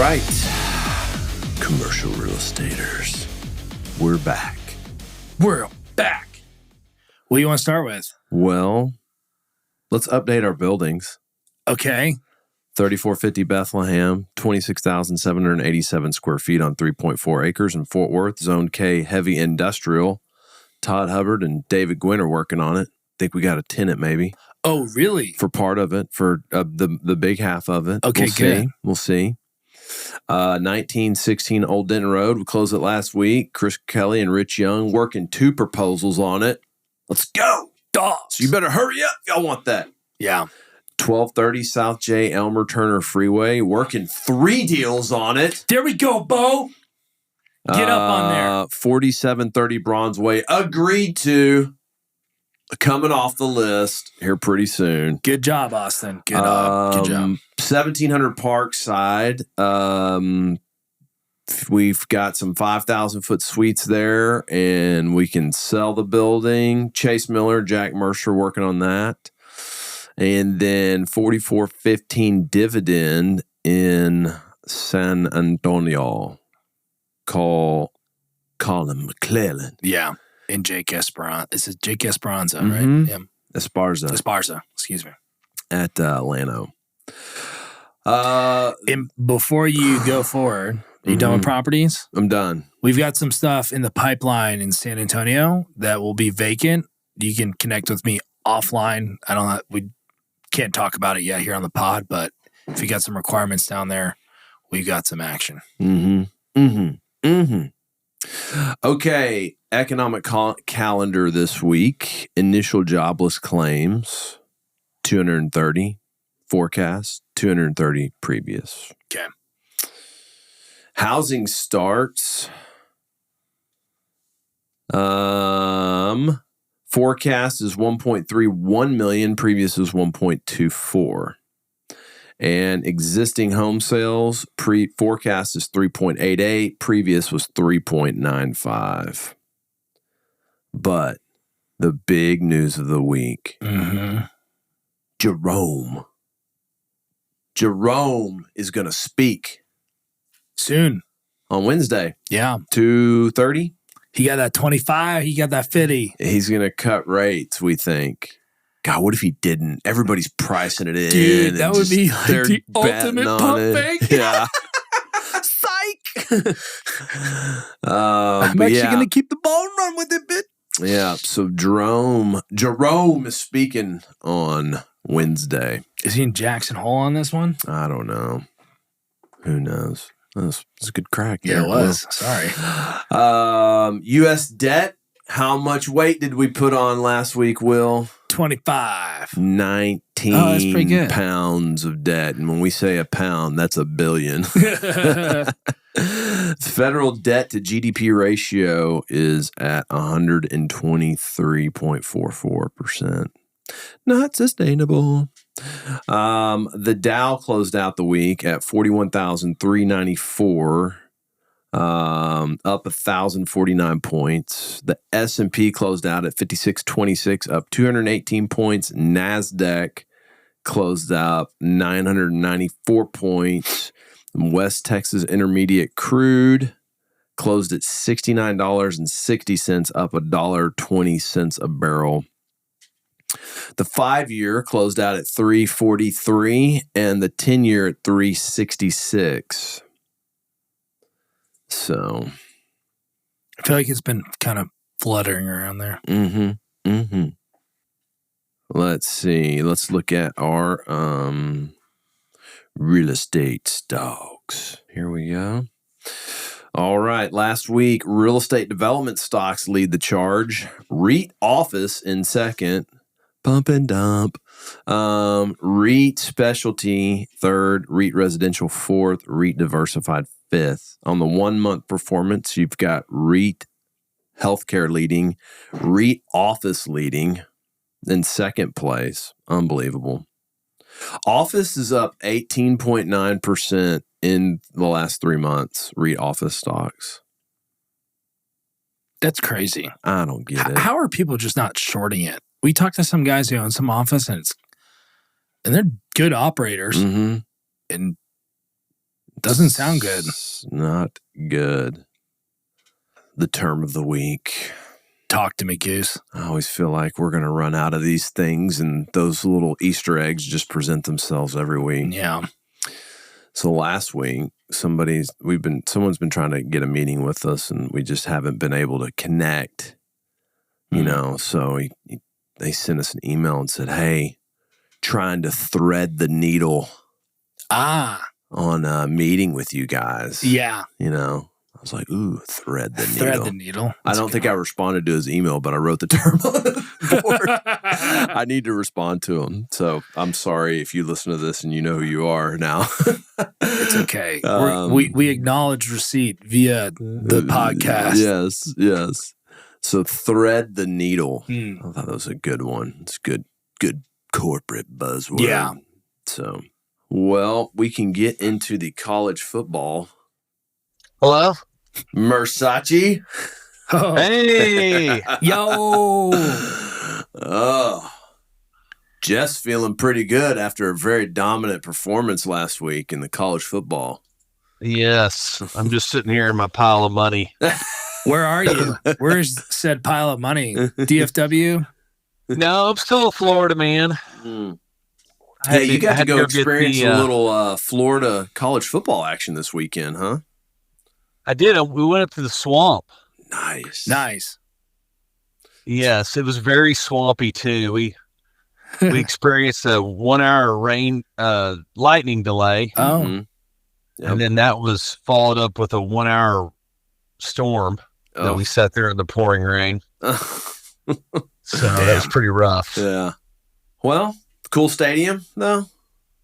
right. Commercial real estaters. We're back. We're back. What do you want to start with? Well, let's update our buildings. Okay. 3450 Bethlehem, 26,787 square feet on 3.4 acres in Fort Worth. Zone K, heavy industrial. Todd Hubbard and David Gwynn are working on it. Think we got a tenant maybe. Oh, really? For part of it, for the big half of it. Okay, good. We'll see. 1916 Old Denton Road. We closed it last week. Chris Kelly and Rich Young working 2 proposals on it. Let's go. Dogs. So you better hurry up. Y'all want that. Yeah. 1230 South J. Elmer Turner Freeway. Working 3 deals on it. There we go, Bo. Get up on there. 4730 Bronze Way. Agreed to. Coming off the list here pretty soon. Good job, Austin. Good job. 1700 Parkside. We've got some 5,000-foot suites there, and we can sell the building. Chase Miller, Jack Mercer working on that. And then 4415 Dividend in San Antonio. Call Colin McClellan. Yeah. And Jake Esperanza. This is Jake Esperanza, Mm-hmm. right? Yeah. Esparza. Excuse me. At Lano. And before you go forward, are you done with properties? I'm done. We've got some stuff in the pipeline in San Antonio that will be vacant. You can connect with me offline. We can't talk about it yet here on the pod, but if you got some requirements down there, we've got some action. Okay, economic calendar this week. Initial jobless claims, 230. Forecast, 230 previous. Okay. Housing starts. Forecast is 1.31 million. Previous is 1.24. And existing home sales, forecast is 3.88. Previous was 3.95. But the big news of the week, Jerome is going to speak soon on Wednesday. Yeah. 2:30. He got that 25. He got that 50. He's going to cut rates, we think. God, what if he didn't? Everybody's pricing it in. Dude, that would be like the ultimate pump fake. Yeah. Psych. I'm actually going to keep the ball and run with it, bitch. Yeah. So Jerome is speaking on Wednesday. Is he in Jackson Hole on this one? I don't know. Who knows? That was a good crack. Yeah, it was. Sorry. U.S. debt. How much weight did we put on last week, Will? 25. 19 that's pretty good. Pounds of debt. And when we say a pound, that's a billion. Federal debt to GDP ratio is at 123.44%. Not sustainable. The Dow closed out the week at 41,394, up 1,049 points. The S&P closed out at 5626, up 218 points. NASDAQ closed out 994 points. West Texas Intermediate crude closed at $69.60, up $1.20 a barrel. The 5-year closed out at 343 and the 10-year at 366. So I feel like it's been kind of fluttering around there. Let's see. Let's look at our real estate stocks. Here we go. All right. Last week, real estate development stocks lead the charge. REIT office in second. Pump and dump. REIT specialty third. REIT residential fourth. REIT diversified fifth. On the 1-month performance, you've got REIT healthcare leading. REIT office leading in second place. Unbelievable. Office is up 18.9% in the last 3 months. REIT office stocks. That's crazy. I don't get it. How are people just not shorting it? We talked to some guys who own some office, and they're good operators. Mm-hmm. And Doesn't sound good. It's not good. The term of the week. Talk to me, Goose. I always feel like we're going to run out of these things, and those little Easter eggs just present themselves every week. Yeah. So last week, someone's been trying to get a meeting with us, and we just haven't been able to connect. You know, so they sent us an email and said, "Hey, trying to thread the needle on a meeting with you guys." Yeah. You know, I was like, "Ooh, thread the needle." Thread the needle. I don't think I responded to his email, but I wrote the term on the board. I need to respond to him. So I'm sorry if you listen to this and you know who you are now. It's okay. We acknowledge receipt via the podcast. Yes. So thread the needle. Hmm. I thought that was a good one. It's good corporate buzzword. Yeah. So, well, we can get into the college football. Hello? Mersace. Oh. Hey! Yo. Oh. Jeff's feeling pretty good after a very dominant performance last week in the college football. Yes, I'm just sitting here in my pile of money. Where are you? Where's said pile of money? DFW? No, I'm still a Florida man. Hey, you got to go experience get a little Florida college football action this weekend, huh? I did. We went up to the swamp. Nice. Yes, it was very swampy too. We experienced a 1 hour lightning delay. Oh. Mm-hmm. Yep. And then that was followed up with a 1 hour storm that we sat there in the pouring rain. So that was pretty rough. Yeah. Well, cool stadium though.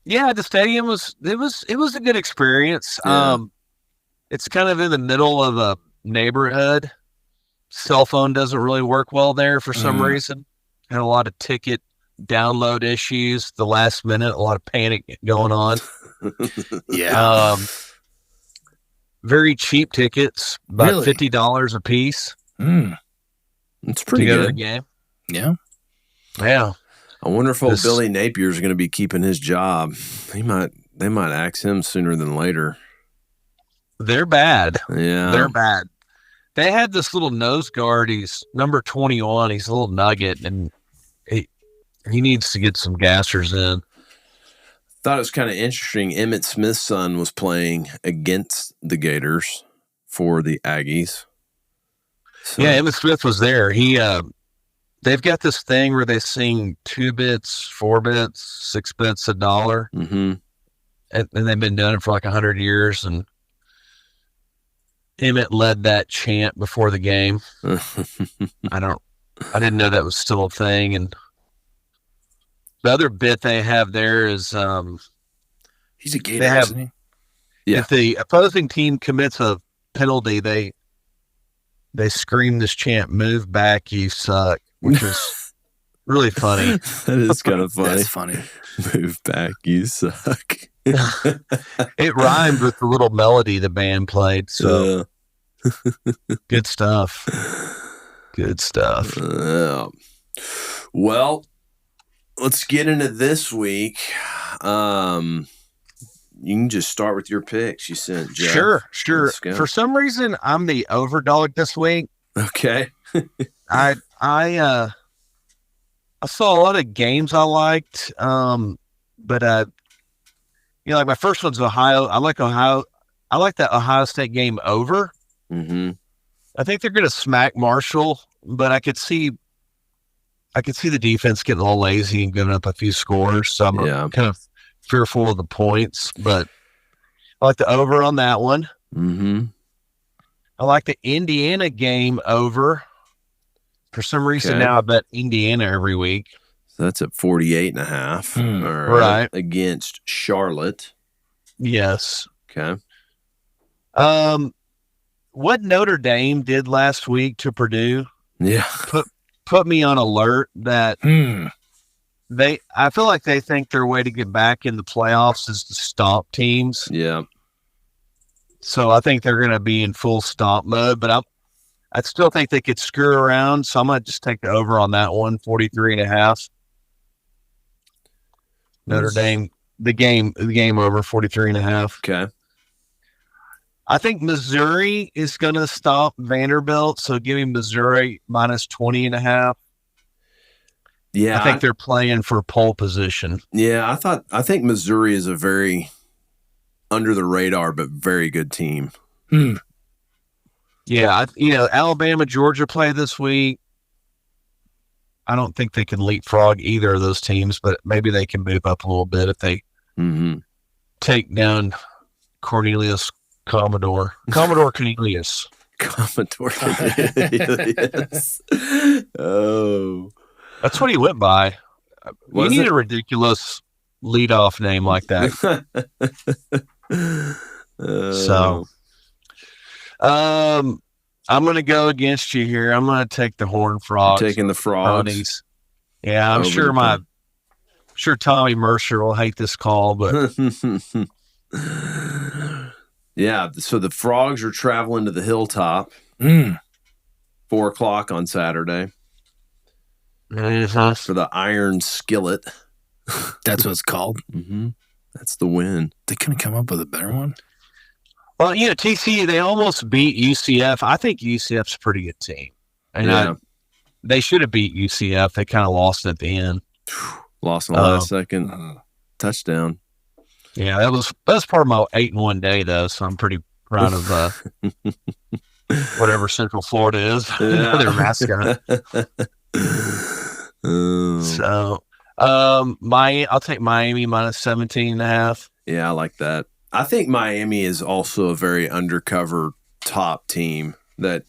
Yeah, the stadium was a good experience. Yeah. It's kind of in the middle of a neighborhood. Cell phone doesn't really work well there for some reason. Had a lot of ticket download issues the last minute, a lot of panic going on. Yeah. Very cheap tickets, about $50 a piece. It's pretty to go to good. the game. Yeah. Yeah. I wonder if old Billy Napier is going to be keeping his job. They might axe him sooner than later. They're bad. Yeah. They're bad. They had this little nose guard. He's number 21. He's a little nugget, and he needs to get some gassers in. Thought it was kind of interesting. Emmitt Smith's son was playing against the Gators for the Aggies. So, Yeah, Emmitt Smith was there. They've got this thing where they sing 2 bits, 4 bits, 6 bits, $1. Mm-hmm. And they've been doing it for like 100 years. And Emmitt led that chant before the game. I didn't know that was still a thing. And the other bit they have there is he's a Gator, isn't he? Yeah. If the opposing team commits a penalty, they scream this chant, "Move back, you suck," which is really funny. That is kind of funny. That's funny. Move back, you suck. It rhymed with the little melody the band played. So good stuff. Good stuff. Well, let's get into this week. You can just start with your picks you sent, Jeff. Sure. Let's go. For some reason, I'm the overdog this week. Okay. I saw a lot of games I liked, but like my first one's Ohio. I like Ohio. I like that Ohio State game over. Mm-hmm. I think they're going to smack Marshall, but I could see the defense getting a little lazy and giving up a few scores. So I'm kind of fearful of the points, but I like the over on that one. Mm-hmm. I like the Indiana game over. For some reason now I bet Indiana every week. So that's at 48.5. Right. Against Charlotte. Yes. Okay. What Notre Dame did last week to Purdue put me on alert that I feel like they think their way to get back in the playoffs is to stomp teams. Yeah. So I think they're going to be in full stomp mode, but I still think they could screw around. So I'm going to just take the over on that one, 43.5. Notre Dame, the game over 43.5. Okay. I think Missouri is going to stop Vanderbilt, so give me Missouri minus 20.5. Yeah, I think they're playing for pole position. Yeah, I think Missouri is a very under the radar but very good team. Yeah, Alabama, Georgia play this week. I don't think they can leapfrog either of those teams, but maybe they can move up a little bit if they take down Cornelius Commodore Cornelius. Commodore Cornelius. Oh, that's what he went by. You need a ridiculous leadoff name like that. I'm going to go against you here. I'm going to take the Horned Frogs. You're taking the Frogs. Ponies. Yeah, I'm sure Tommy Mercer will hate this call, but yeah. So the Frogs are traveling to the Hilltop. 4:00 on Saturday for the Iron Skillet. That's what it's called. That's the win. They couldn't come up with a better one. Well, TCU, they almost beat UCF. I think UCF's a pretty good team. And they should have beat UCF. They kind of lost at the end. Lost in the last second. Touchdown. Yeah, that was part of my 8-1 day, though, so I'm pretty proud of whatever Central Florida is. Their mascot. So, I'll take Miami minus 17.5. Yeah, I like that. I think Miami is also a very undercover top team that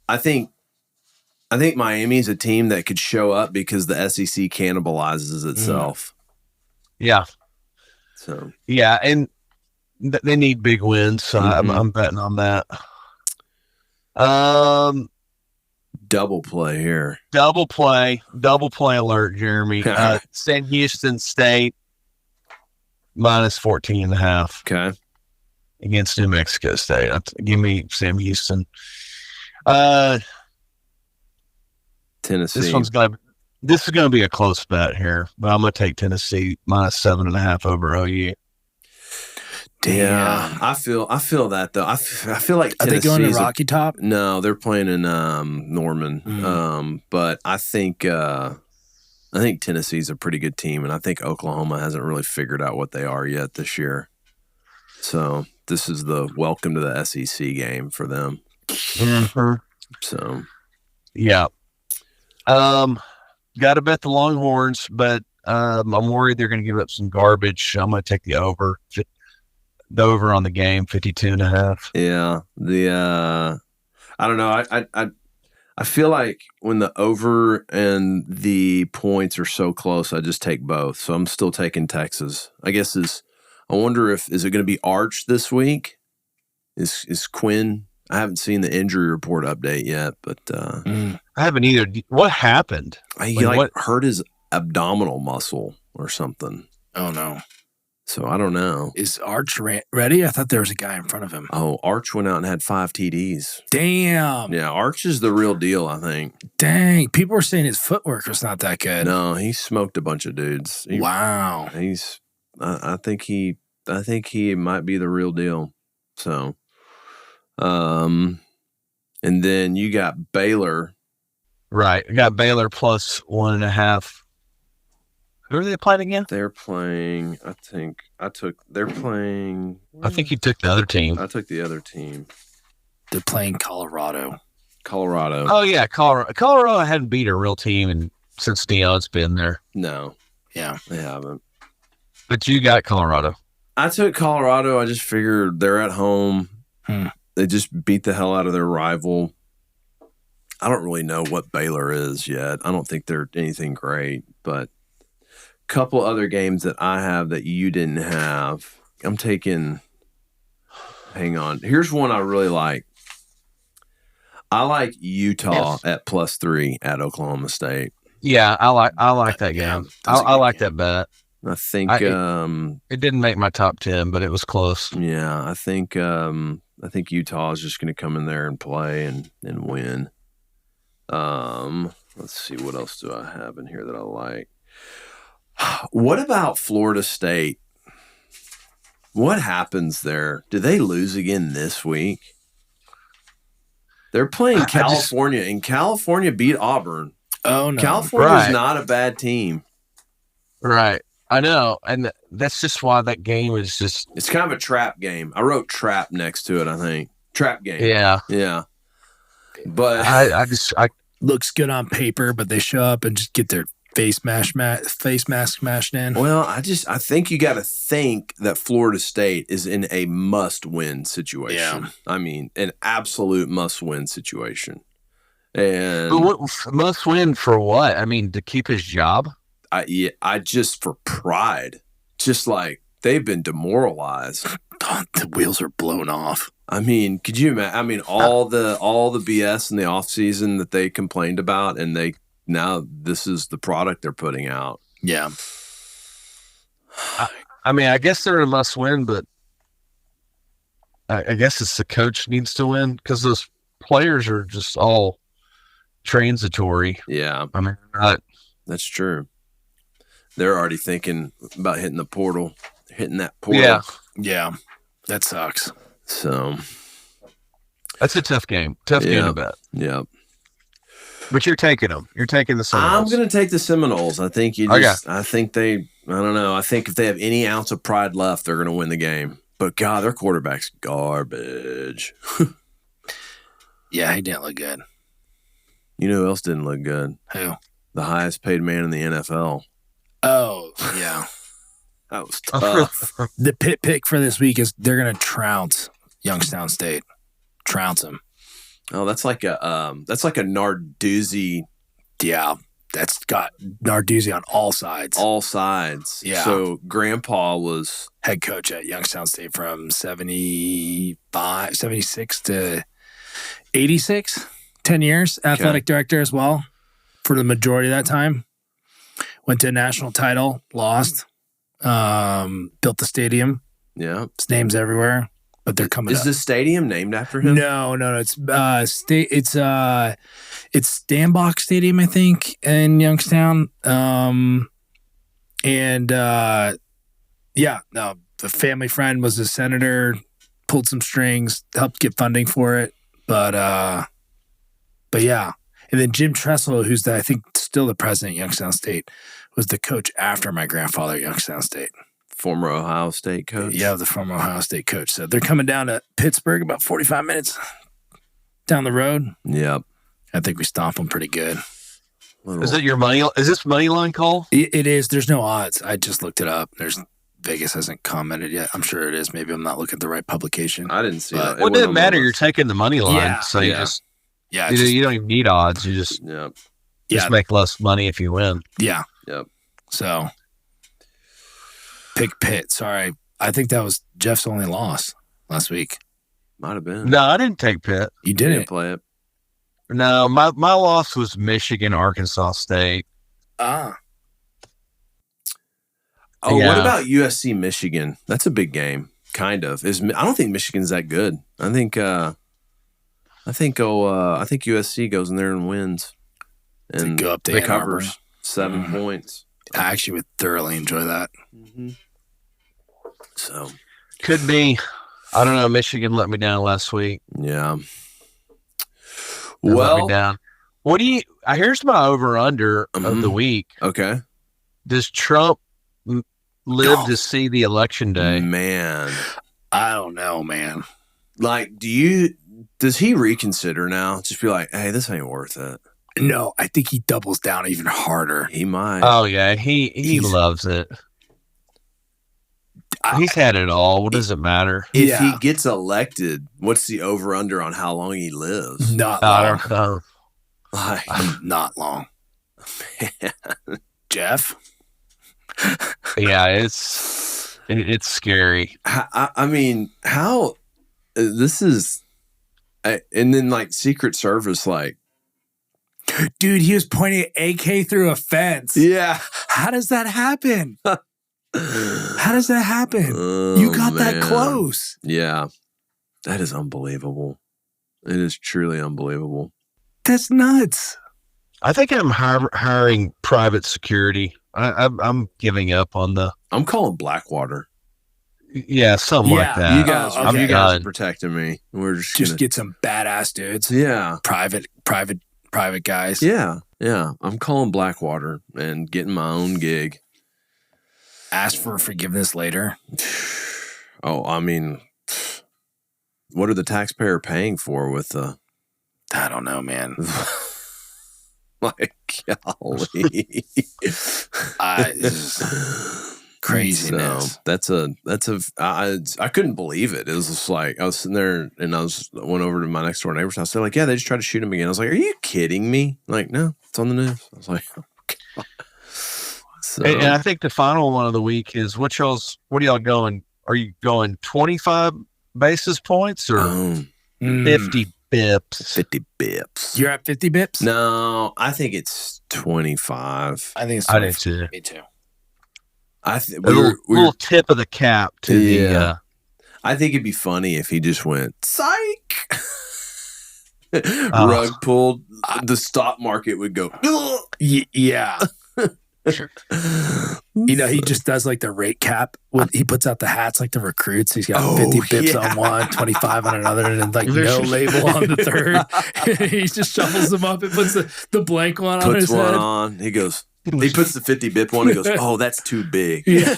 I think Miami is a team that could show up because the SEC cannibalizes itself. Yeah. So yeah, and they need big wins, so I'm betting on that. Double play here. Double play alert, Jeremy. Sam Houston State minus 14.5. Okay. Against New Mexico State. Give me Sam Houston. Tennessee. This is gonna be a close bet here, but I'm gonna take Tennessee minus 7.5 over OU. Damn. Yeah, I feel that though. I feel like are they going to Rocky Top? No, they're playing in Norman. But I think Tennessee's a pretty good team, and I think Oklahoma hasn't really figured out what they are yet this year. So this is the welcome to the SEC game for them. So yeah, got to bet the Longhorns, but I'm worried they're going to give up some garbage. I'm going to take the over. The over on the game, 52.5. Yeah, I don't know. I feel like when the over and the points are so close, I just take both. So I'm still taking Texas. I guess I wonder is it going to be Arch this week? Is Quinn? I haven't seen the injury report update yet, but I haven't either. What happened? He hurt his abdominal muscle or something. Oh no. So I don't know. Is Arch ready? I thought there was a guy in front of him. Oh, Arch went out and had 5 TDs. Damn. Yeah, Arch is the real deal, I think. Dang. People were saying his footwork was not that good. No, he smoked a bunch of dudes. Wow. I think he might be the real deal. So, and then you got Baylor. Right. I got Baylor plus 1.5. Who are they playing again? They're playing, I think you took the other team. I took the other team. They're playing Colorado. Oh, yeah, Colorado. Colorado hadn't beat a real team since Deion's been there. No. Yeah. They haven't. But you got Colorado. I took Colorado. I just figured they're at home. They just beat the hell out of their rival. I don't really know what Baylor is yet. I don't think they're anything great, but couple other games that I have that you didn't have. I'm taking. Hang on. Here's one I really like. I like Utah at +3 at Oklahoma State. Yeah, I like that game. I like that bet. I think it didn't make my top 10, but it was close. Yeah, I think Utah is just going to come in there and play and win. Let's see, what else do I have in here that I like? What about Florida State? What happens there? Do they lose again this week? They're playing California, and California beat Auburn. Oh, no. California's not a bad team. Right. I know. And that's just why that game is just... It's kind of a trap game. I wrote trap next to it, I think. Trap game. Yeah. Yeah. But I looks good on paper, but they show up and just get their face mask smashed in. Well, I think you got to think that Florida State is in a must-win situation. Yeah. I mean, an absolute must-win situation. And but what must win for what? I mean, to keep his job? I just for pride, just like they've been demoralized. The wheels are blown off. I mean, could you imagine? I mean, all the BS in the offseason that they complained about, and now this is the product they're putting out. Yeah. I mean, I guess they're a must win, but I guess it's the coach needs to win because those players are just all transitory. Yeah. I mean, that's true. They're already thinking about hitting that portal. Yeah. Yeah. That sucks. So that's a tough game. Tough game to bet. Yeah. But you're taking them. You're taking the Seminoles. I'm going to take the Seminoles. I think I think I don't know. I think if they have any ounce of pride left, they're going to win the game. But God, their quarterback's garbage. Yeah, he didn't look good. You know who else didn't look good? Who? The highest paid man in the NFL. Oh, yeah. That was tough. The pick for this week is they're going to trounce Youngstown State. Trounce them. Oh, that's like a Narduzzi. Yeah, that's got Narduzzi on all sides. All sides. Yeah. So Grandpa was head coach at Youngstown State from 76 to 86. 10 years. Athletic director as well for the majority of that time. Went to a national title. Lost. Built the stadium. Yeah. His name's everywhere. But they're coming. Is the stadium named after him? No. It's Stanbach Stadium, I think, in Youngstown. The family friend was a senator, pulled some strings, helped get funding for it. But yeah. And then Jim Tressel, who's I think still the president of Youngstown State, was the coach after my grandfather at Youngstown State. Former Ohio State coach? Yeah, the former Ohio State coach. So they're coming down to Pittsburgh about 45 minutes down the road. Yep. I think we stomp them pretty good. Is it your money? Is this money line call? It is. There's no odds. I just looked it up. Vegas hasn't commented yet. I'm sure it is. Maybe I'm not looking at the right publication. I didn't see that. Well, it doesn't matter. You're taking the money line. Yeah. So you just... Yeah, you don't even need odds. You just make less money if you win. Yeah. Yep. So pick Pitt. Sorry. I think that was Jeff's only loss last week. Might have been. No, I didn't take Pitt. You didn't play it. No, my loss was Michigan, Arkansas State. Ah. Oh, what about USC Michigan? That's a big game. Kind of. I don't think Michigan's that good. I think USC goes in there and wins, and go up to they Ann Arbor. covers 7 points. I actually would thoroughly enjoy that. Mm-hmm. So could be. I don't know. Michigan let me down last week. Yeah. Let me down. What do you? Here's my over under of the week. Okay. Does Trump live to see the election day? Man, I don't know, man. Like, does he reconsider now? Just be like, hey, this ain't worth it. No, I think he doubles down even harder. He might. Oh yeah, he loves it. He's had it all. What does it matter? If he gets elected, what's the over under on how long he lives? Not long. I don't know. Like, not long. Man. Jeff? Yeah, it's scary. I mean, how this is, and then like Secret Service, like, dude, he was pointing an AK through a fence. Yeah. How does that happen? How does that happen? Oh, you got that close. Yeah. That is unbelievable. It is truly unbelievable. That's nuts. I think I'm hiring private security. I'm giving up on the. I'm calling Blackwater. Yeah, something like that. You guys, okay. you guys are protecting me. We're just gonna get some badass dudes. Yeah. Private guys. Yeah. I'm calling Blackwater and getting my own gig. Ask for forgiveness later. Oh, I mean, what are the taxpayer paying for with the? I don't know, man. Like, golly. Craziness. So I couldn't believe it. It was just like, I was sitting there and went over to my next door neighbor's house. They're like, yeah, they just tried to shoot him again. I was like, are you kidding me? Like, no, it's on the news. I was like, oh, God. So, and I think the final one of the week is what are y'all going? Are you going 25 basis points or 50 bips? 50 bips. You're at 50 bips? No, I think it's 25. I think it's 25. I do too. Me too. Little tip of the cap to the. I think it'd be funny if he just went psych. Rug pulled. The stock market would go. Yeah. Sure. He just does like the rate cap. He puts out the hats like the recruits. He's got 50 bips on one, 25 on another, and like no label on the third. He just shuffles them up and puts the blank one on his head. Puts one on. He goes. He puts the 50 bip one and goes, oh, that's too big. Yeah.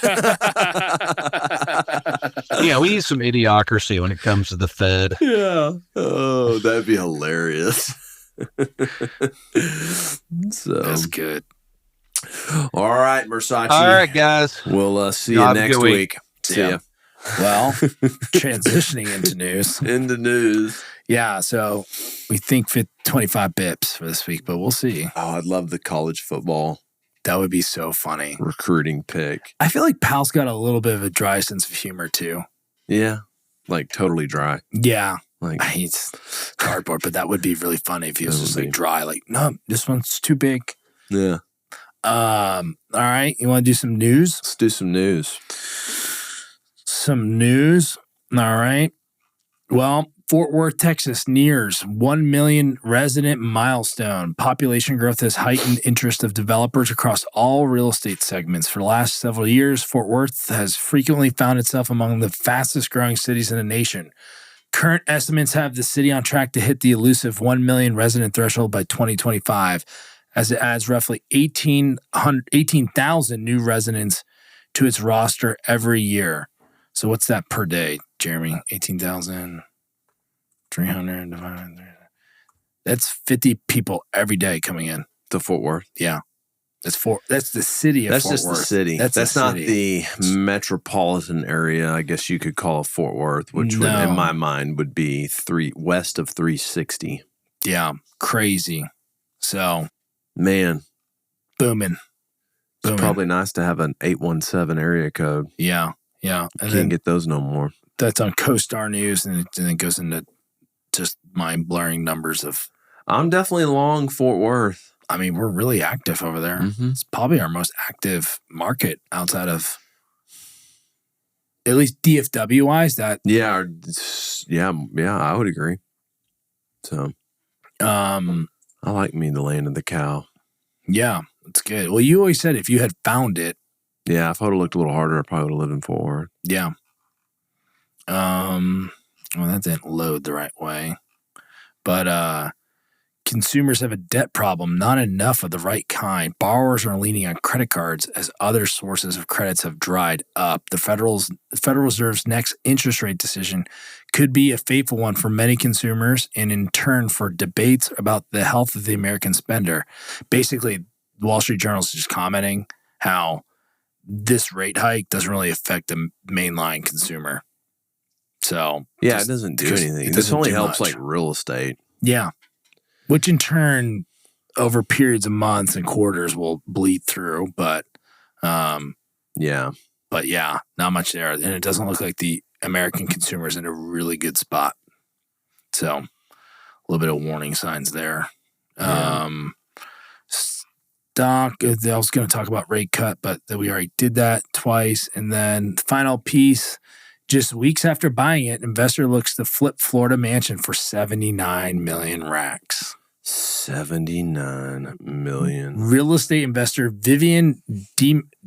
Yeah, we need some idiocracy when it comes to the Fed. Yeah. Oh, that'd be hilarious. So that's good. All right, Versace. All right, guys. We'll see you next week. See ya. Well, transitioning into news. Yeah, so we think 25 bips for this week, but we'll see. Oh, I'd love the college football. That would be so funny. Recruiting pick. I feel like Pal's got a little bit of a dry sense of humor too. Yeah. Like totally dry. Yeah. Like he's cardboard, but that would be really funny if he was just like dry. Like, no, this one's too big. Yeah. All right. You want to do some news? Let's do some news. All right. Well, Fort Worth, Texas nears 1 million resident milestone. Population growth has heightened interest of developers across all real estate segments. For the last several years, Fort Worth has frequently found itself among the fastest growing cities in the nation. Current estimates have the city on track to hit the elusive 1 million resident threshold by 2025, as it adds roughly 18,000 new residents to its roster every year. So what's that per day, Jeremy? 18,300 divided. That's 50 people every day coming in to Fort Worth. Yeah, that's the city of That's Fort just Worth. the city. That's not the metropolitan area. I guess you could call Fort Worth, which would, in my mind would be west of 360. Yeah, crazy. So, man, booming. It's probably nice to have an 817 area code. Yeah. And can't get those no more. That's on CoStar News, and it goes into just mind-blowing numbers of. I'm definitely long Fort Worth. I mean, we're really active over there. Mm-hmm. It's probably our most active market outside of, at least DFW-wise. That yeah, I would agree. So, I like me the land of the cow. Yeah, it's good. Well, you always said if you had found it. Yeah, if I would have looked a little harder, I probably would have lived in Fort Worth. Yeah. Well, that didn't load the right way. But consumers have a debt problem, not enough of the right kind. Borrowers are leaning on credit cards as other sources of credits have dried up. The Federal Reserve's next interest rate decision could be a fateful one for many consumers and in turn for debates about the health of the American spender. Basically, the Wall Street Journal is just commenting how this rate hike doesn't really affect the mainline consumer. So yeah, it doesn't do anything. This only helps like real estate. Yeah. Which in turn, over periods of months and quarters will bleed through. But not much there. And it doesn't look like the American consumer is in a really good spot. So a little bit of warning signs there. Yeah. Stock, I was going to talk about rate cut, but we already did that twice. And then the final piece, just weeks after buying it, investor looks to flip Florida mansion for 79 million racks. 79 million. Real estate investor Vivian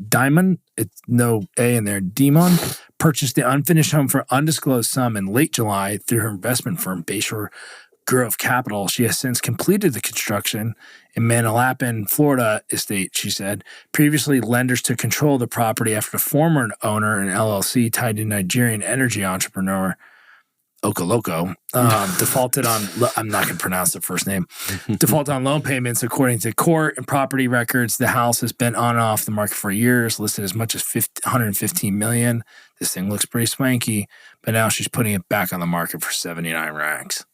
Diamond, it's no A in there, Demon, purchased the unfinished home for undisclosed sum in late July through her investment firm, Bayshore Grove Capital. She has since completed the construction in Manalapan, Florida estate, she said. Previously, lenders took control of the property after the former owner, an LLC tied to Nigerian energy entrepreneur, Okoloko, defaulted on, I'm not going to pronounce the first name, defaulted on loan payments. According to court and property records, the house has been on and off the market for years, listed as much as $115 million. This thing looks pretty swanky, but now she's putting it back on the market for 79 racks.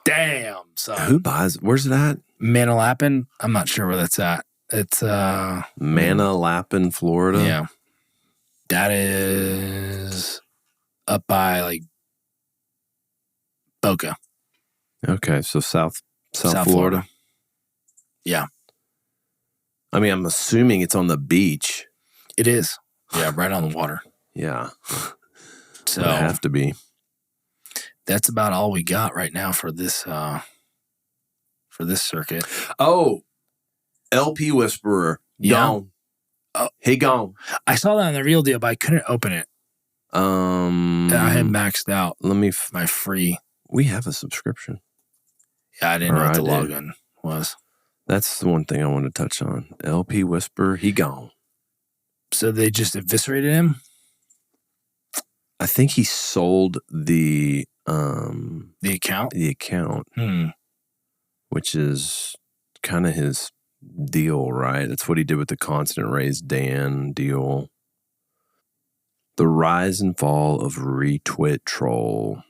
Damn, son. Who buys? Where's it at? Manalapan. I'm not sure where that's at. It's Manalapan, Florida. Yeah. That is up by like Boca. Okay, so South Florida. Yeah. I mean, I'm assuming it's on the beach. It is. Yeah, right on the water. Yeah. So it'd have to be. That's about all we got right now for this circuit. Oh, LP Whisperer. Gone. Oh. He gone. I saw that on the Real Deal, but I couldn't open it. I had maxed out. Let me my free. We have a subscription. Yeah, I didn't know what the login was. That's the one thing I want to touch on. LP Whisperer, he gone. So they just eviscerated him? I think he sold the account? The account. Which is kind of his deal, right? That's what he did with the Constant Rays Dan deal. The rise and fall of retweet troll.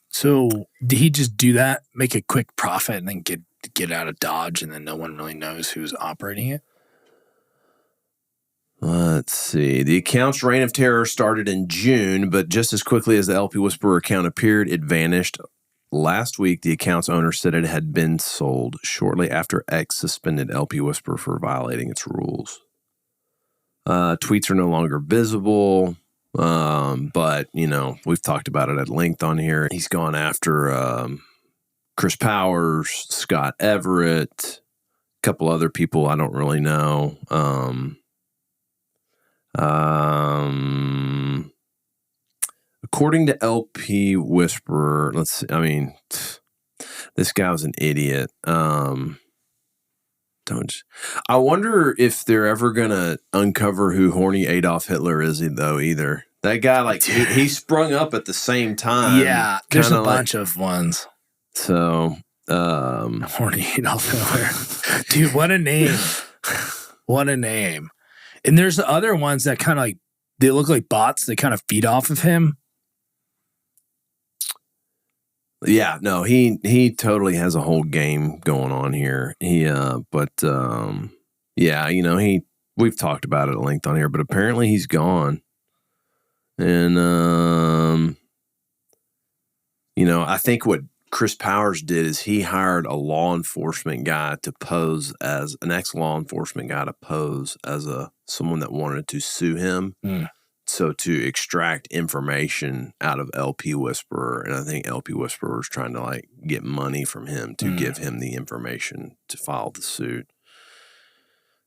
So did he just do that, make a quick profit, and then get out of Dodge, and then no one really knows who's operating it? Let's see. The account's reign of terror started in June, but just as quickly as the LP Whisperer account appeared, it vanished. Last week, the account's owner said it had been sold shortly after X suspended LP Whisperer for violating its rules. Tweets are no longer visible, but, you know, we've talked about it at length on here. He's gone after Chris Powers, Scott Everett, a couple other people I don't really know. According to LP Whisperer, let's see, I mean, this guy was an idiot. I wonder if they're ever gonna uncover who horny Adolf Hitler is, though. Either that guy, like he sprung up at the same time. Yeah, there's a bunch of ones. So, horny Adolf Hitler, dude, what a name! What a name! And there's the other ones that kind of like they look like bots. They kind of feed off of him. Yeah, no, he totally has a whole game going on here. Yeah, you know, we've talked about it at length on here, but apparently he's gone. And you know, I think what Chris Powers did is he hired a law enforcement guy to pose as an ex-law enforcement guy to pose as someone that wanted to sue him. So to extract information out of LP Whisperer, and I think LP Whisperer was trying to like get money from him to give him the information to file the suit.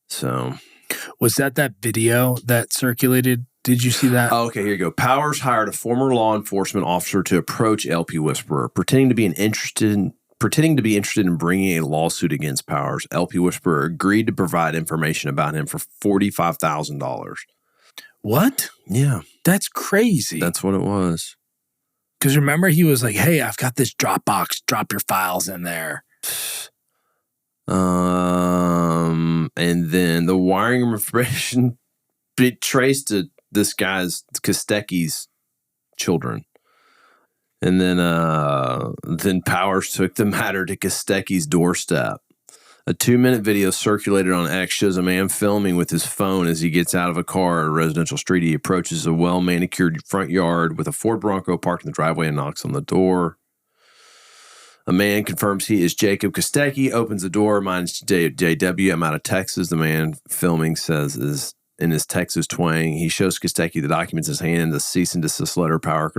So, was that video that circulated? Did you see that? Oh, okay, here you go. Powers hired a former law enforcement officer to approach LP Whisperer, pretending to be interested in bringing a lawsuit against Powers. LP Whisperer agreed to provide information about him for $45,000. What? Yeah. That's crazy. That's what it was. Because remember, he was like, hey, I've got this Dropbox. Drop your files in there. And then the wiring information traced to this guy's Kostecki's children. And then Powers took the matter to Kostecki's doorstep. A 2-minute video circulated on X shows a man filming with his phone as he gets out of a car at a residential street. He approaches a well-manicured front yard with a Ford Bronco parked in the driveway and knocks on the door. A man confirms he is Jacob Kostecki, opens the door. Mine's JW. I'm out of Texas. The man filming says is in his Texas twang. He shows Kostecki the documents in his hand and the cease and desist letter. Power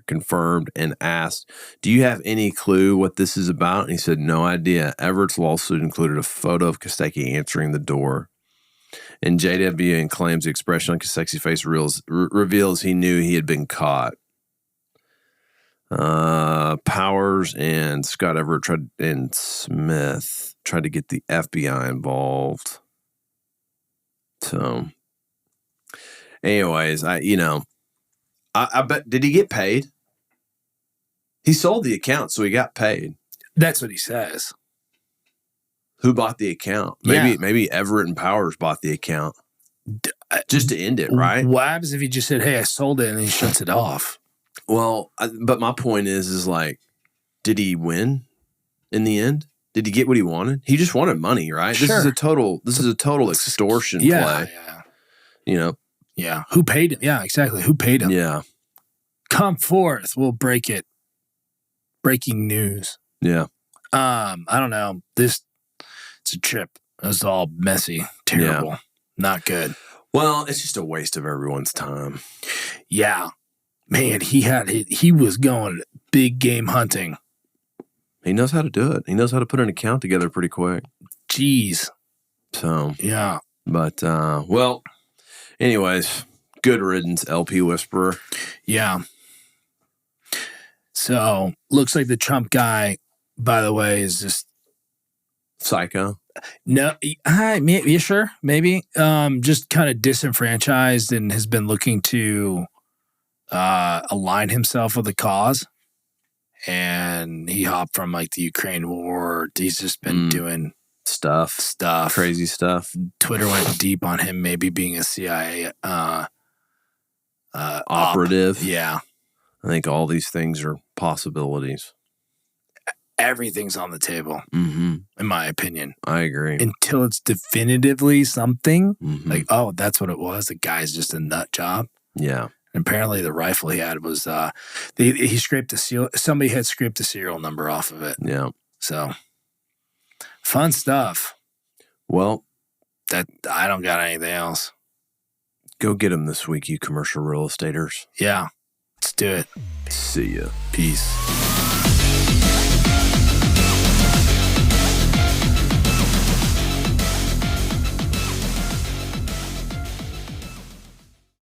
confirmed and asked, do you have any clue what this is about? And he said, no idea. Everett's lawsuit included a photo of Kostecki answering the door. And JWN claims the expression on his sexy face reveals he knew he had been caught. Powers and Scott Everett and Smith tried to get the FBI involved. So, anyways, I bet, did he get paid? He sold the account, so he got paid. That's what he says. Who bought the account? Maybe Everett and Powers bought the account just to end it, right? What happens if he just said, "Hey, I sold it," and then he shuts it off? Well, but my point is like, did he win in the end? Did he get what he wanted? He just wanted money, right? Sure. This is a total extortion play. Yeah. You know? Yeah. Who paid him? Yeah, exactly. Who paid him? Yeah. Come forth. We'll break it. Breaking news. Yeah. I don't know. It's a trip. It was all messy, terrible, not good. Well, it's just a waste of everyone's time. Yeah. Man, he was going big game hunting. He knows how to do it. He knows how to put an account together pretty quick. Jeez. So, yeah. But, well, anyways, good riddance, LP Whisperer. Yeah. So, looks like the Trump guy, by the way, is just psycho. No, maybe, sure, maybe. Just kind of disenfranchised and has been looking to align himself with the cause. And he hopped from like the Ukraine war. He's just been doing stuff, crazy stuff. Twitter went deep on him, maybe being a CIA operative. Yeah, I think all these things are possibilities. Everything's on the table, in my opinion. I agree. Until it's definitively something like, oh, that's what it was. The guy's just a nut job. Yeah. And apparently the rifle he had was, he scraped the seal. Somebody had scraped the serial number off of it. Yeah. So fun stuff. Well, that I don't got anything else. Go get them this week, you commercial real estaters. Yeah. Let's do it. See ya. Peace.